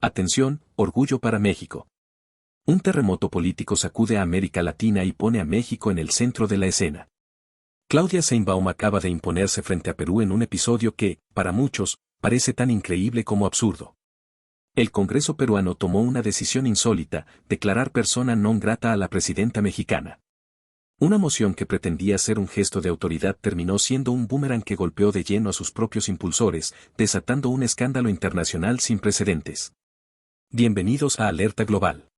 Atención, orgullo para México. Un terremoto político sacude a América Latina y pone a México en el centro de la escena. Claudia Sheinbaum acaba de imponerse frente a Perú en un episodio que, para muchos, parece tan increíble como absurdo. El Congreso peruano tomó una decisión insólita, declarar persona non grata a la presidenta mexicana. Una moción que pretendía ser un gesto de autoridad terminó siendo un boomerang que golpeó de lleno a sus propios impulsores, desatando un escándalo internacional sin precedentes. Bienvenidos a Alerta Global.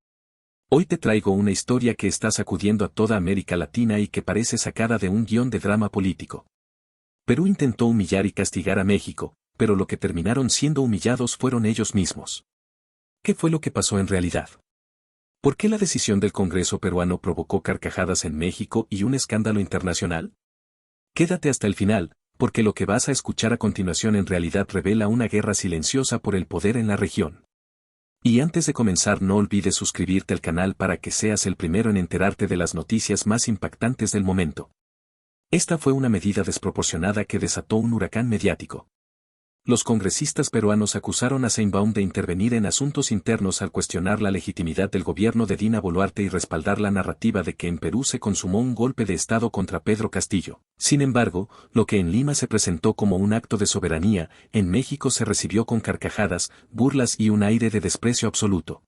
Hoy te traigo una historia que está sacudiendo a toda América Latina y que parece sacada de un guión de drama político. Perú intentó humillar y castigar a México, pero lo que terminaron siendo humillados fueron ellos mismos. ¿Qué fue lo que pasó en realidad? ¿Por qué la decisión del Congreso peruano provocó carcajadas en México y un escándalo internacional? Quédate hasta el final, porque lo que vas a escuchar a continuación en realidad revela una guerra silenciosa por el poder en la región. Y antes de comenzar no olvides suscribirte al canal para que seas el primero en enterarte de las noticias más impactantes del momento. Esta fue una medida desproporcionada que desató un huracán mediático. Los congresistas peruanos acusaron a Sheinbaum de intervenir en asuntos internos al cuestionar la legitimidad del gobierno de Dina Boluarte y respaldar la narrativa de que en Perú se consumó un golpe de Estado contra Pedro Castillo. Sin embargo, lo que en Lima se presentó como un acto de soberanía, en México se recibió con carcajadas, burlas y un aire de desprecio absoluto.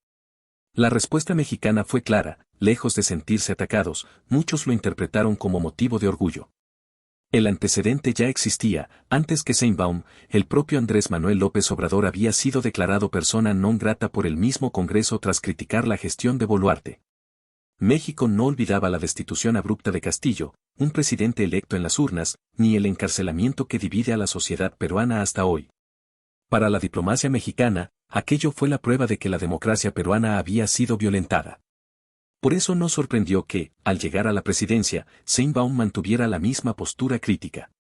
La respuesta mexicana fue clara, lejos de sentirse atacados, muchos lo interpretaron como motivo de orgullo. El antecedente ya existía, antes que Sheinbaum, el propio Andrés Manuel López Obrador había sido declarado persona non grata por el mismo Congreso tras criticar la gestión de Boluarte. México no olvidaba la destitución abrupta de Castillo, un presidente electo en las urnas, ni el encarcelamiento que divide a la sociedad peruana hasta hoy. Para la diplomacia mexicana, aquello fue la prueba de que la democracia peruana había sido violentada. Por eso no sorprendió que, al llegar a la presidencia, Sheinbaum mantuviera la misma postura crítica.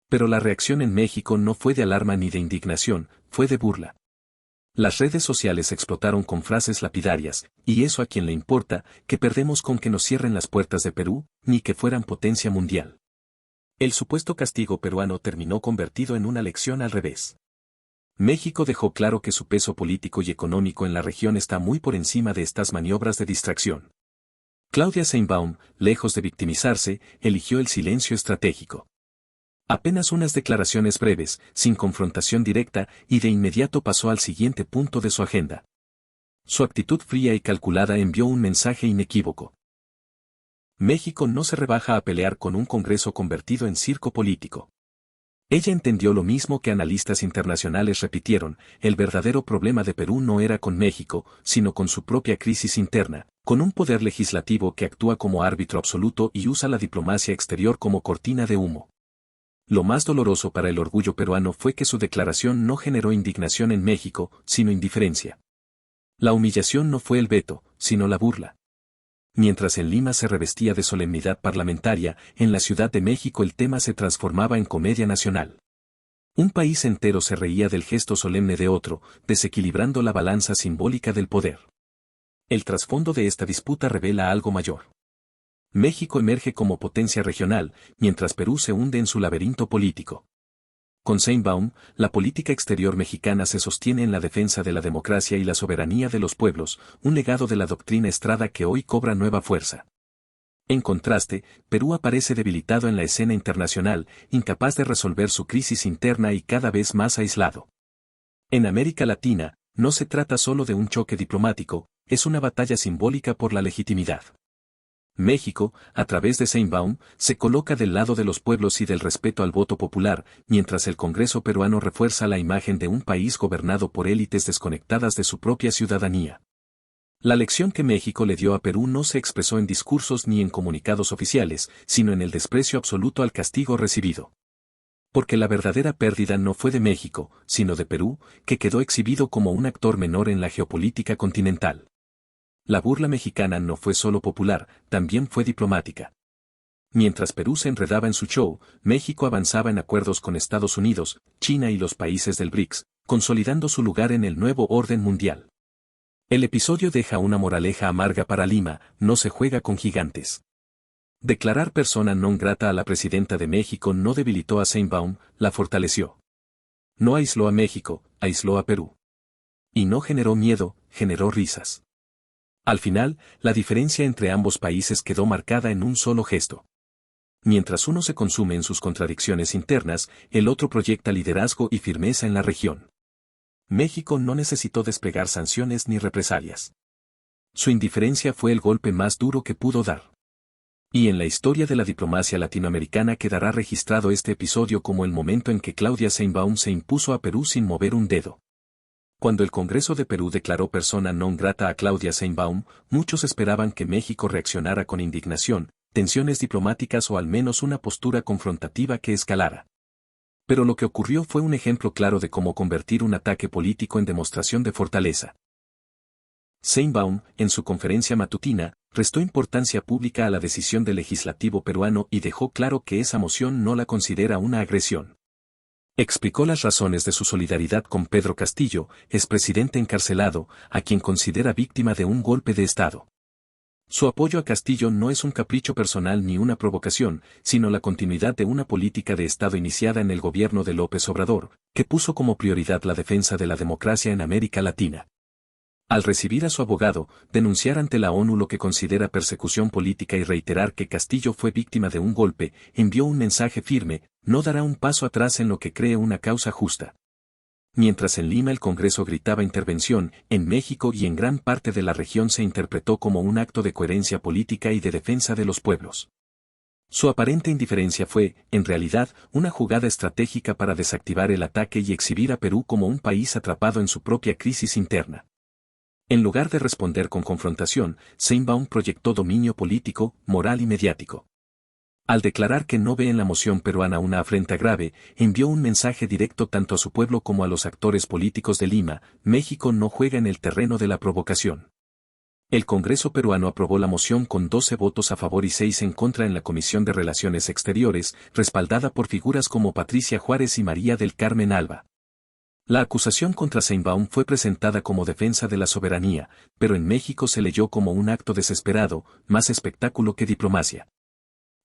Pero la reacción en México no fue de alarma ni de indignación, fue de burla. Las redes sociales explotaron con frases lapidarias, y eso a quien le importa, que perdemos con que nos cierren las puertas de Perú, ni que fueran potencia mundial. El supuesto castigo peruano terminó convertido en una lección al revés. México dejó claro que su peso político y económico en la región está muy por encima de estas maniobras de distracción. Claudia Sheinbaum, lejos de victimizarse, eligió el silencio estratégico. Apenas unas declaraciones breves, sin confrontación directa, y de inmediato pasó al siguiente punto de su agenda. Su actitud fría y calculada envió un mensaje inequívoco. México no se rebaja a pelear con un Congreso convertido en circo político. Ella entendió lo mismo que analistas internacionales repitieron, el verdadero problema de Perú no era con México, sino con su propia crisis interna, con un poder legislativo que actúa como árbitro absoluto y usa la diplomacia exterior como cortina de humo. Lo más doloroso para el orgullo peruano fue que su declaración no generó indignación en México, sino indiferencia. La humillación no fue el veto, sino la burla. Mientras en Lima se revestía de solemnidad parlamentaria, en la Ciudad de México el tema se transformaba en comedia nacional. Un país entero se reía del gesto solemne de otro, desequilibrando la balanza simbólica del poder. El trasfondo de esta disputa revela algo mayor. México emerge como potencia regional, mientras Perú se hunde en su laberinto político. Con Sheinbaum, la política exterior mexicana se sostiene en la defensa de la democracia y la soberanía de los pueblos, un legado de la doctrina Estrada que hoy cobra nueva fuerza. En contraste, Perú aparece debilitado en la escena internacional, incapaz de resolver su crisis interna y cada vez más aislado. En América Latina, no se trata solo de un choque diplomático, es una batalla simbólica por la legitimidad. México, a través de Sheinbaum, se coloca del lado de los pueblos y del respeto al voto popular, mientras el Congreso peruano refuerza la imagen de un país gobernado por élites desconectadas de su propia ciudadanía. La lección que México le dio a Perú no se expresó en discursos ni en comunicados oficiales, sino en el desprecio absoluto al castigo recibido. Porque la verdadera pérdida no fue de México, sino de Perú, que quedó exhibido como un actor menor en la geopolítica continental. La burla mexicana no fue solo popular, también fue diplomática. Mientras Perú se enredaba en su show, México avanzaba en acuerdos con Estados Unidos, China y los países del BRICS, consolidando su lugar en el nuevo orden mundial. El episodio deja una moraleja amarga para Lima, no se juega con gigantes. Declarar persona non grata a la presidenta de México no debilitó a Sheinbaum, la fortaleció. No aisló a México, aisló a Perú. Y no generó miedo, generó risas. Al final, la diferencia entre ambos países quedó marcada en un solo gesto. Mientras uno se consume en sus contradicciones internas, el otro proyecta liderazgo y firmeza en la región. México no necesitó desplegar sanciones ni represalias. Su indiferencia fue el golpe más duro que pudo dar. Y en la historia de la diplomacia latinoamericana quedará registrado este episodio como el momento en que Claudia Sheinbaum se impuso a Perú sin mover un dedo. Cuando el Congreso de Perú declaró persona non grata a Claudia Sheinbaum, muchos esperaban que México reaccionara con indignación, tensiones diplomáticas o al menos una postura confrontativa que escalara. Pero lo que ocurrió fue un ejemplo claro de cómo convertir un ataque político en demostración de fortaleza. Sheinbaum, en su conferencia matutina, restó importancia pública a la decisión del legislativo peruano y dejó claro que esa moción no la considera una agresión. Explicó las razones de su solidaridad con Pedro Castillo, expresidente encarcelado, a quien considera víctima de un golpe de Estado. Su apoyo a Castillo no es un capricho personal ni una provocación, sino la continuidad de una política de Estado iniciada en el gobierno de López Obrador, que puso como prioridad la defensa de la democracia en América Latina. Al recibir a su abogado, denunciar ante la ONU lo que considera persecución política y reiterar que Castillo fue víctima de un golpe, envió un mensaje firme: no dará un paso atrás en lo que cree una causa justa. Mientras en Lima el Congreso gritaba intervención, en México y en gran parte de la región se interpretó como un acto de coherencia política y de defensa de los pueblos. Su aparente indiferencia fue, en realidad, una jugada estratégica para desactivar el ataque y exhibir a Perú como un país atrapado en su propia crisis interna. En lugar de responder con confrontación, Sheinbaum proyectó dominio político, moral y mediático. Al declarar que no ve en la moción peruana una afrenta grave, envió un mensaje directo tanto a su pueblo como a los actores políticos de Lima: México no juega en el terreno de la provocación. El Congreso peruano aprobó la moción con 12 votos a favor y 6 en contra en la Comisión de Relaciones Exteriores, respaldada por figuras como Patricia Juárez y María del Carmen Alba. La acusación contra Sheinbaum fue presentada como defensa de la soberanía, pero en México se leyó como un acto desesperado, más espectáculo que diplomacia.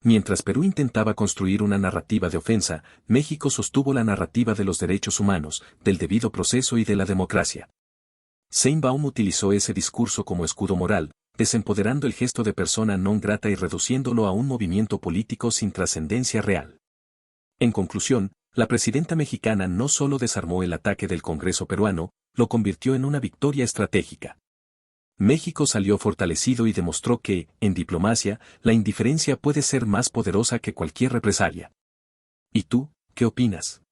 Mientras Perú intentaba construir una narrativa de ofensa, México sostuvo la narrativa de los derechos humanos, del debido proceso y de la democracia. Sheinbaum utilizó ese discurso como escudo moral, desempoderando el gesto de persona non grata y reduciéndolo a un movimiento político sin trascendencia real. En conclusión, la presidenta mexicana no solo desarmó el ataque del Congreso peruano, lo convirtió en una victoria estratégica. México salió fortalecido y demostró que, en diplomacia, la indiferencia puede ser más poderosa que cualquier represalia. ¿Y tú, qué opinas?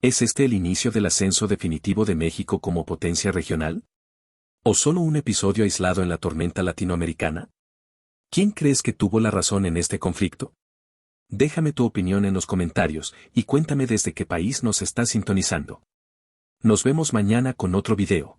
¿Es este el inicio del ascenso definitivo de México como potencia regional? ¿O solo un episodio aislado en la tormenta latinoamericana? ¿Quién crees que tuvo la razón en este conflicto? Déjame tu opinión en los comentarios y cuéntame desde qué país nos estás sintonizando. Nos vemos mañana con otro video.